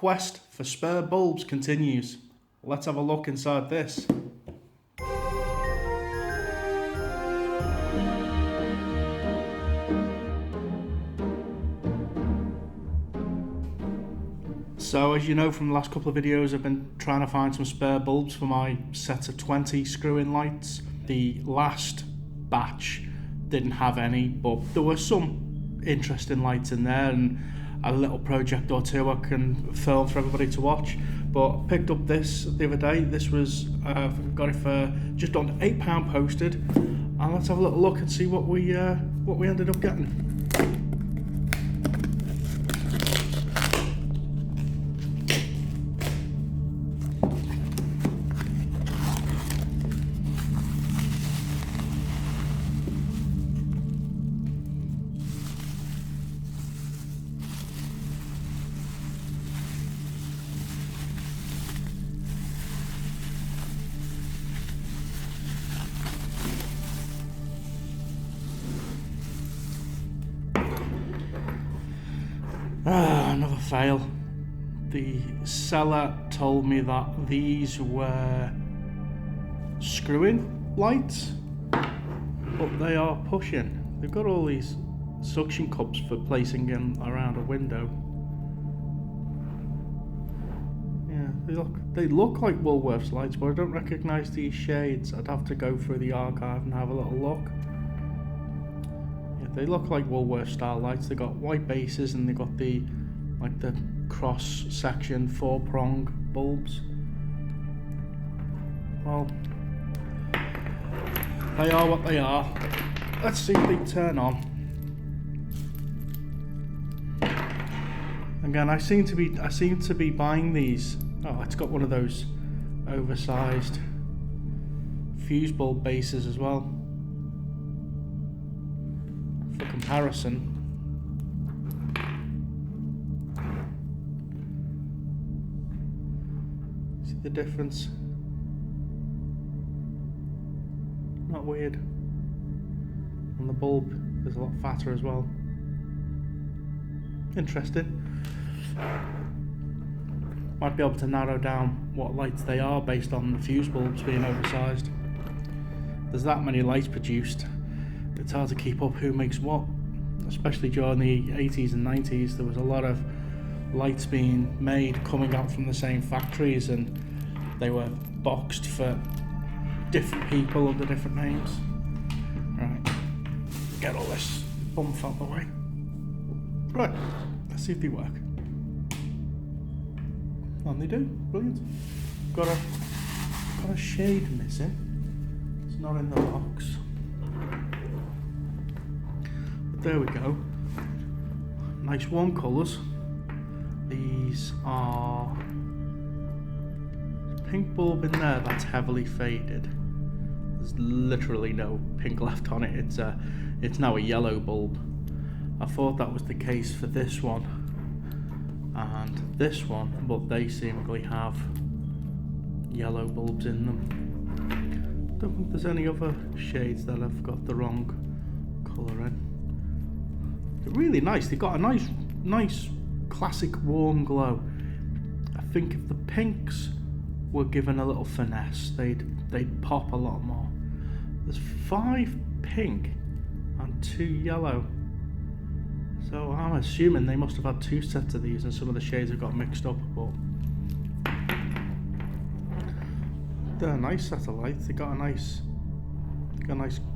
quest for spare bulbs continues. Let's have a look inside this. So as you know from the last couple of videos, I've been trying to find some spare bulbs for my set of 20 screw-in lights. The last batch didn't have any, but there were some interesting lights in there and a little project or two I can film for everybody to watch. But I picked up this the other day. This was, got it for just under £8 posted. And let's have a little look and see what we ended up getting. Another fail. The seller told me that these were screw-in lights, but they are pushing. They've got all these suction cups for placing them around a window. Yeah, they look like Woolworth's lights, but I don't recognise these shades. I'd have to go through the archive and have a little look. They look like Woolworth style lights. They got white bases and they got the cross section 4-prong bulbs. Well, they are what they are. Let's see if they turn on. Again, I seem to be buying these. Oh, it's got one of those oversized fuse bulb bases as well. For comparison, see the difference? Not weird. And the bulb is a lot fatter as well. Interesting. Might be able to narrow down what lights they are based on the fuse bulbs being oversized. There's that many lights produced. It's hard to keep up who makes what, especially during the 80s and 90s. There was a lot of lights being made coming out from the same factories, and they were boxed for different people under different names. Right, get all this bump out the way. Right, let's see if they work. And they do, brilliant. Got a shade missing. It's not in the box. There we go. Nice warm colours. These are pink bulb in there that's heavily faded. There's literally no pink left on it. It's now a yellow bulb. I thought that was the case for this one and this one, but they seemingly have yellow bulbs in them. Don't think there's any other shades that have got the wrong colour in. They're really nice. They've got a nice classic warm glow. I think if the pinks were given a little finesse, they'd pop a lot more. There's 5 pink and 2 yellow. So I'm assuming they must have had 2 sets of these and some of the shades have got mixed up, but they're a nice set of lights. They got a nice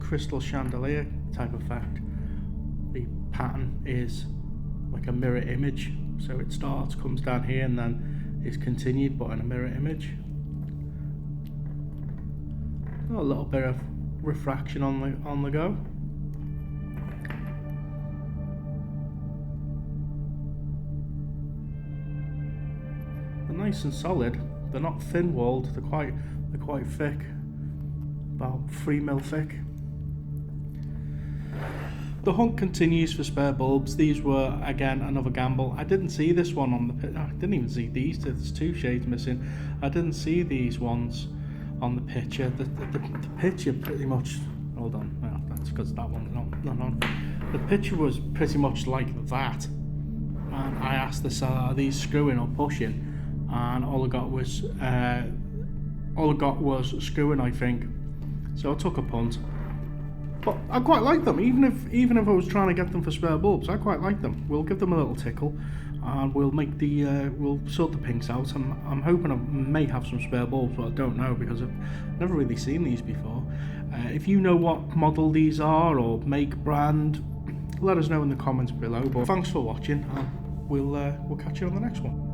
crystal chandelier type effect. The pattern is like a mirror image, so it starts, comes down here, and then is continued, but in a mirror image. A little bit of refraction on the go. They're nice and solid. They're not thin-walled. They're quite thick, about 3mm thick. The hunt continues for spare bulbs. These were, again, another gamble. I didn't see this one on the pit. I didn't even see these. There's 2 shades missing. I didn't see these ones on the picture. The picture pretty much... Hold on. Well, that's because that one's not on. The picture was pretty much like that and I asked the seller, are these screwing or pushing? And all I got was screwing, I think. So I took a punt. But I quite like them, even if I was trying to get them for spare bulbs. I quite like them. We'll give them a little tickle, and we'll make we'll sort the pinks out. And I'm hoping I may have some spare bulbs, but I don't know because I've never really seen these before. If you know what model these are or make, brand, let us know in the comments below. But thanks for watching, and we'll catch you on the next one.